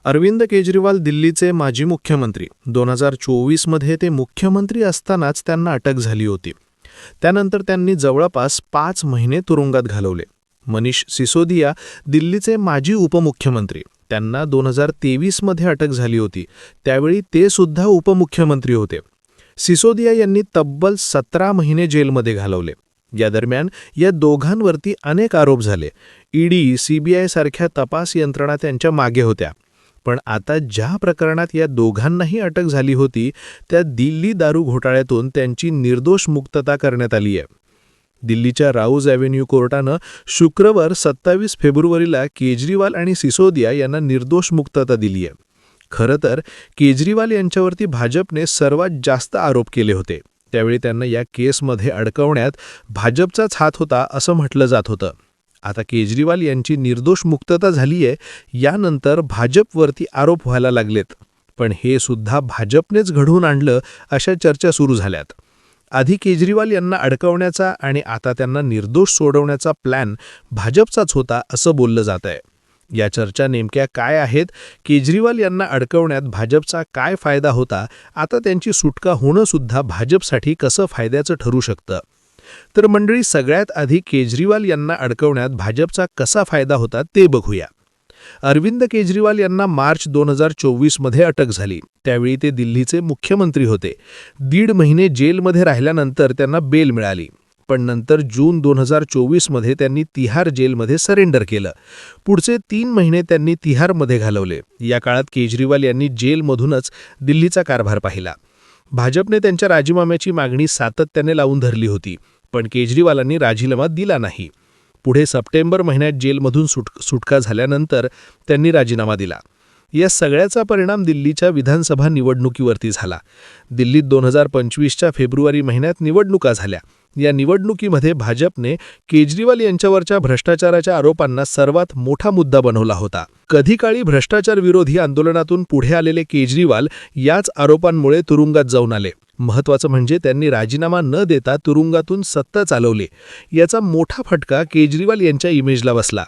अरविंद केजरीवाल दिल्लीचे माजी मुख्यमंत्री 2024 मध्ये ते मुख्यमंत्री असतानाच त्यांना अटक झाली होती. त्यानंतर त्यांनी जवळपास 5 महिने तुरुंगात घालवले. मनीष सिसोदिया दिल्लीचे माजी उपमुख्यमंत्री, त्यांना 2023 मध्ये अटक झाली होती. त्यावेळी ते सुद्धा उपमुख्यमंत्री होते. सिसोदिया यांनी तब्बल 17 महिने जेलमध्ये घालवले. या दरम्यान या दोघांवरती अनेक आरोप झाले. ईडी, सीबीआय सारख्या तपास यंत्रणा त्यांच्या मागे होत्या. पण आता ज्या प्रकरणात या दोघांनाही अटक झाली होती त्या दिल्ली दारू घोटाळ्यातून त्यांची निर्दोष मुक्तता करण्यात आली आहे. दिल्लीच्या राऊज ॲव्हेन्यू कोर्टानं शुक्रवार 27 फेब्रुवारीला केजरीवाल आणि सिसोदिया यांना निर्दोष मुक्तता दिली आहे. खरं तर केजरीवाल यांच्यावरती भाजपने सर्वात जास्त आरोप केले होते. त्यावेळी त्यांना या केसमध्ये अडकवण्यात भाजपचाच हात होता असं म्हटलं जात होतं. आता केजरीवाल यांची निर्दोष मुक्तता झाली आहे, यानंतर भाजपवरती आरोप व्हायला लागलेत. पण हे सुद्धा भाजपनेच घडवून आणलं अशा चर्चा सुरू झाल्यात. आधी केजरीवाल यांना अडकवण्याचा आणि आता त्यांना निर्दोष सोडवण्याचा प्लॅन भाजपचाच होता असं बोललं जात आहे. या चर्चा नेमक्या काय आहेत? केजरीवाल यांना अडकवण्यात भाजपचा काय फायदा होता? आता त्यांची सुटका होणं सुद्धा भाजपसाठी कसं फायद्याचं ठरू शकतं? तर मंडळी, सगळ्यात आधी केजरीवाल यांना अडकवण्यात भाजपचा कसा फायदा होता ते बघूया. अरविंद केजरीवाल यांना मार्च 2024 मध्ये अटक झाली. त्यावेळी ते दिल्लीचे मुख्यमंत्री होते. 1.5 महिने जेलमध्ये राहिल्यानंतर त्यांना बेल मिळाली. पण नंतर जून 2024 मध्ये त्यांनी तिहार जेलमध्ये सरेंडर केलं. पुढचे 3 महिने त्यांनी तिहारमध्ये घालवले. या काळात केजरीवाल यांनी जेलमधूनच दिल्लीचा कारभार पाहिला. भाजपने त्यांच्या राजीनाम्याची मागणी सातत्याने लावून धरली होती, पण केजरीवालांनी राजीनामा दिला नाही. पुढे सप्टेंबर महिन्यात जेलमधून सुटका झाल्यानंतर त्यांनी राजीनामा दिला. या सगळ्याचा परिणाम दिल्लीच्या विधानसभा निवडणुकीवरती झाला. दिल्लीत 2025च्या फेब्रुवारी महिन्यात निवडणुका झाल्या. या निवडणुकीमध्ये भाजपने केजरीवाल यांच्यावरच्या भ्रष्टाचाराच्या आरोपांना सर्वात मोठा मुद्दा बनवला होता. कधी काळी भ्रष्टाचार विरोधी आंदोलनातून पुढे आलेले केजरीवाल याच आरोपांमुळे तुरुंगात जाऊन आले. महत्त्वाचं म्हणजे त्यांनी राजीनामा न देता तुरुंगातून सत्ता चालवली. याचा मोठा फटका केजरीवाल यांच्या इमेजला बसला.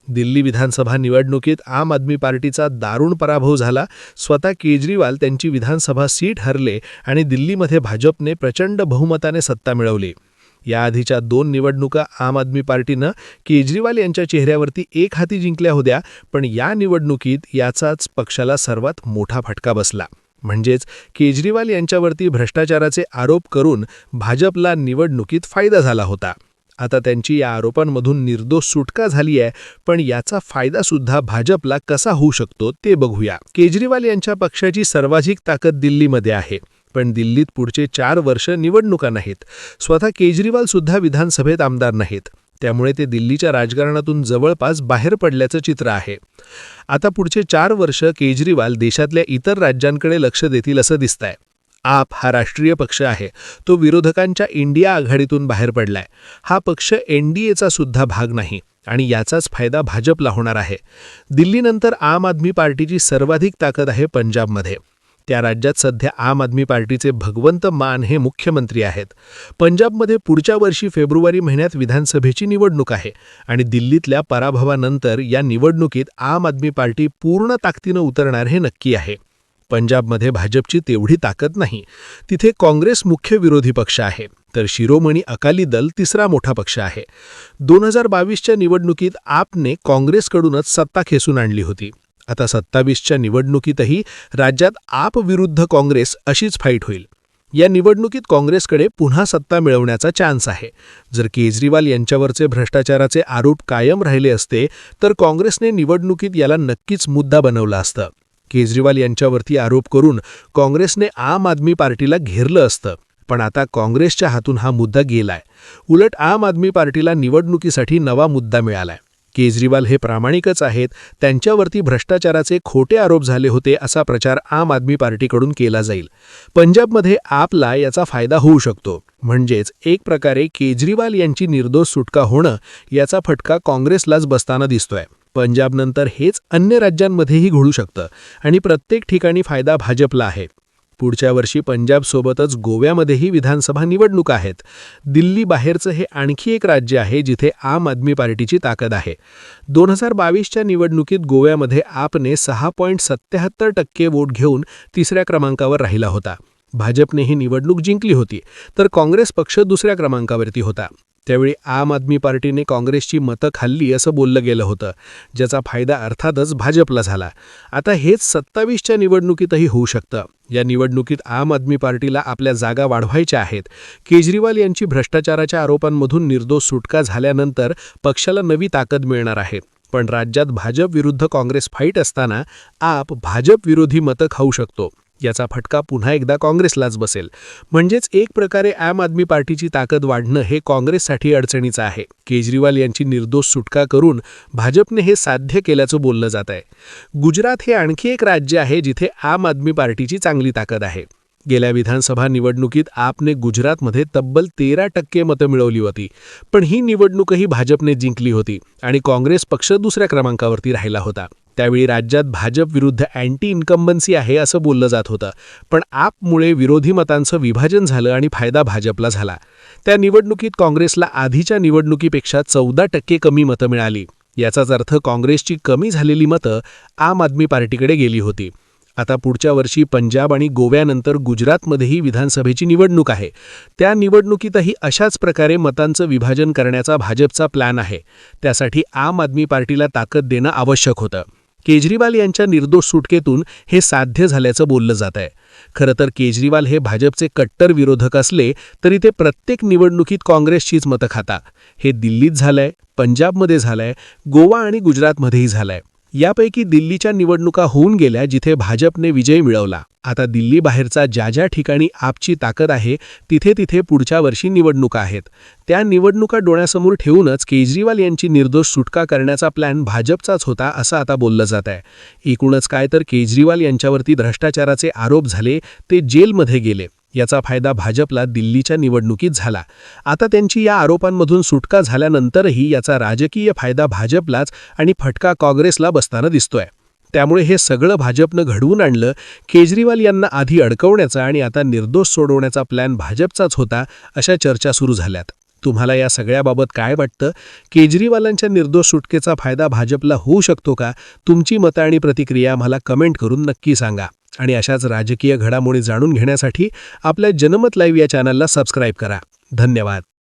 दिल्ली विधानसभा निवडणुकीत आम आदमी पार्टीचा दारुण पराभव झाला. स्वतः केजरीवाल त्यांची विधानसभा सीट हरले आणि दिल्लीमध्ये भाजपने प्रचंड बहुमताने सत्ता मिळवली. याआधीच्या 2 निवडणुका आम आदमी पार्टीनं केजरीवाल यांच्या चेहऱ्यावरती एक हाती जिंकल्या होत्या, पण या निवडणुकीत याचाच पक्षाला सर्वात मोठा फटका बसला. म्हणजेच केजरीवाल यांच्यावरती भ्रष्टाचाराचे आरोप करून भाजपला निवडणुकीत फायदा झाला होता. आता त्यांची या आरोपांमधून निर्दोष सुटका झाली आहे, पण याचा फायदा सुद्धा भाजपला कसा होऊ शकतो ते बघूया. केजरीवाल यांच्या पक्षाची सर्वाधिक ताकद दिल्लीमध्ये आहे, पण दिल्लीत पुढचे 4 वर्ष निवडणुका नाहीत. स्वतः केजरीवाल सुद्धा विधानसभेत आमदार नाहीत. त्यामुळे ते दिल्लीच्या राजकारणातून जवळपास बाहेर पडल्याचं चित्र आहे. आता पुढचे 4 वर्ष केजरीवाल देशातल्या इतर राज्यांकडे लक्ष देतील असं दिसतंय. आप हा राष्ट्रीय पक्ष आहे, तो विरोधकांच्या इंडिया आघाडीतून बाहेर पडलाय. हा पक्ष एनडीएचा सुद्धा भाग नाही आणि याचाच फायदा भाजपला होणार आहे. दिल्लीनंतर आम आदमी पार्टीची सर्वाधिक ताकद आहे पंजाबमध्ये. त्या राज्यात सध्या आम आदमी पार्टीचे भगवंत मान हे मुख्यमंत्री आहेत. पंजाबमध्ये पुढच्या वर्षी फेब्रुवारी महिन्यात विधानसभेची निवडणूक आहे आणि दिल्लीतल्या पराभवानंतर या निवडणुकीत आम आदमी पार्टी पूर्ण ताकदीनं उतरणार हे नक्की आहे. पंजाबमध्ये भाजपची तेवढी ताकद नाही. तिथे काँग्रेस मुख्य विरोधी पक्ष आहे, तर शिरोमणी अकाली दल तिसरा मोठा पक्ष आहे. 2022च्या निवडणुकीत आपने काँग्रेसकडूनच सत्ता खेचून आणली होती. आता 27च्या निवडणुकीतही राज्यात आप विरुद्ध काँग्रेस अशीच फाईट होईल. या निवडणुकीत काँग्रेसकडे पुन्हा सत्ता मिळवण्याचा चान्स आहे. जर केजरीवाल यांच्यावरचे भ्रष्टाचाराचे आरोप कायम राहिले असते तर काँग्रेसने निवडणुकीत याला नक्कीच मुद्दा बनवला असतं. केजरीवाल यांच्यावरती आरोप करून काँग्रेसने आम आदमी पार्टीला घेरलं असतं, पण आता काँग्रेसच्या हातून हा मुद्दा गेलाय. उलट आम आदमी पार्टीला निवडणुकीसाठी नवा मुद्दा मिळालाय. केजरीवाल हे प्रामाणिकच आहेत, त्यांच्यावरती भ्रष्टाचाराचे खोटे आरोप झाले होते असा प्रचार आम आदमी पार्टीकडून केला जाईल. पंजाबमध्ये आपला याचा फायदा होऊ शकतो. म्हणजेच एक प्रकारे केजरीवाल यांची निर्दोष सुटका होणं याचा फटका काँग्रेसलाच बसताना दिसतोय. पंजाबनंतर हेच अन्य राज्यांमध्येही घडू शकतं आणि प्रत्येक ठिकाणी फायदा भाजपला आहे. पुढच्या वर्षी पंजाबसोबतच गोव्यामध्येही विधानसभा निवडणुका आहेत. दिल्ली बाहेरचं हे आणखी एक राज्य आहे जिथे आम आदमी पार्टीची ताकद आहे. 2022च्या निवडणुकीत गोव्यामध्ये आपने 6.77% वोट घेऊन तिसऱ्या क्रमांकावर राहिला होता. भाजपने ही निवडणूक जिंकली होती, तर काँग्रेस पक्ष दुसऱ्या क्रमांकावरती होता. त्यावेळी आम आदमी पार्टीने काँग्रेसची मतं खाल्ली असं बोललं गेलं होतं, ज्याचा फायदा अर्थातच भाजपला झाला. आता हेच 27च्या निवडणुकीतही होऊ शकतं. या निवडणुकीत आम आदमी पार्टीला आपल्या जागा वाढवायच्या आहेत. केजरीवाल यांची भ्रष्टाचाराच्या आरोपांमधून निर्दोष सुटका झाल्यानंतर पक्षाला नवी ताकद मिळणार आहे. पण राज्यात भाजप विरुद्ध काँग्रेस फाईट असताना आप भाजप विरोधी मतं खाऊ शकतो. याचा फटका पुन्हा एकदा काँग्रेसलाच बसेल. म्हणजेच एक प्रकारे आम आदमी पार्टीची ताकद वाढणं हे काँग्रेससाठी अडचणीचं आहे. केजरीवाल यांची निर्दोष सुटका करून भाजपने हे साध्य केल्याचं बोललं जात आहे. गुजरात हे आणखी एक राज्य आहे जिथे आम आदमी पार्टीची चांगली ताकद आहे. गेल्या विधानसभा निवडणुकीत आपने गुजरातमध्ये तब्बल 13% मतं मिळवली होती. पण ही निवडणूकही भाजपने जिंकली होती आणि काँग्रेस पक्ष दुसऱ्या क्रमांकावरती राहिला होता. त्यावेळी राज्यात भाजप विरुद्ध अँटी इन्कम्बन्सी आहे असं बोललं जात होतं. पण आपमुळे विरोधी मतांचं विभाजन झालं आणि फायदा भाजपला झाला. त्या निवडणुकीत काँग्रेसला आधीच्या निवडणुकीपेक्षा 14% कमी मतं मिळाली. याचाच अर्थ काँग्रेसची कमी झालेली मतं आम आदमी पार्टीकडे गेली होती. आता पुढच्या वर्षी पंजाब आणि गोव्यानंतर गुजरातमध्येही विधानसभेची निवडणूक आहे. त्या निवडणुकीतही अशाच प्रकारे मतांचं विभाजन करण्याचा भाजपचा प्लॅन आहे. त्यासाठी आम आदमी पार्टीला ताकद देणं आवश्यक होतं. केजरीवाल यांच्या निर्दोष सुटकेतून हे साध्य झाल्याचं बोललं जात आहे. खरं तर केजरीवाल हे भाजपचे कट्टर विरोधक असले तरी ते प्रत्येक निवडणुकीत काँग्रेसचीच मतं खाता. हे दिल्लीत झालंय, पंजाबमध्ये झालंय, गोवा आणि गुजरातमध्येही झालंय. यापैकी दिल्लीच्या निवडणुका होऊन गेल्या जिथे भाजपने विजय मिळवला. आता दिल्ली बाहेरचा ज्या ज्या ठिकाणी आपची ताकद आहे तिथे तिथे पुढच्या वर्षी निवडणुका आहेत. त्या निवडणुका डोळ्यासमोर ठेवूनच केजरीवाल यांची निर्दोष सुटका करण्याचा प्लॅन भाजपचाच होता असं आता बोललं जात आहे. एकूणच काय तर केजरीवाल यांच्यावरती भ्रष्टाचाराचे आरोप झाले, ते जेलमध्ये गेले. याचा फायदा भाजपला दिल्लीच्या निवडणुकीत झाला. आता त्यांची या आरोपांमधून सुटका झाल्यानंतरही याचा राजकीय फायदा भाजपलाच आणि फटका काँग्रेसला बसताना दिसतोय. त्यामुळे हे सगळं भाजपनं घडवून आणलं. केजरीवाल यांना आधी अडकवण्याचा आणि आता निर्दोष सोडवण्याचा प्लॅन भाजपचाच होता, अशा चर्चा सुरू झाल्यात. तुम्हाला या सगळ्याबाबत काय वाटतं? केजरीवालांच्या निर्दोष सुटकेचा फायदा भाजपला होऊ शकतो का? तुमची मतं आणि प्रतिक्रिया मला कमेंट करून नक्की सांगा. आणि अशाच राजकीय घडामोडी जाणून घेण्यासाठी आपल्या जनमत लाईव्ह या चॅनलला सबस्क्राईब करा. धन्यवाद.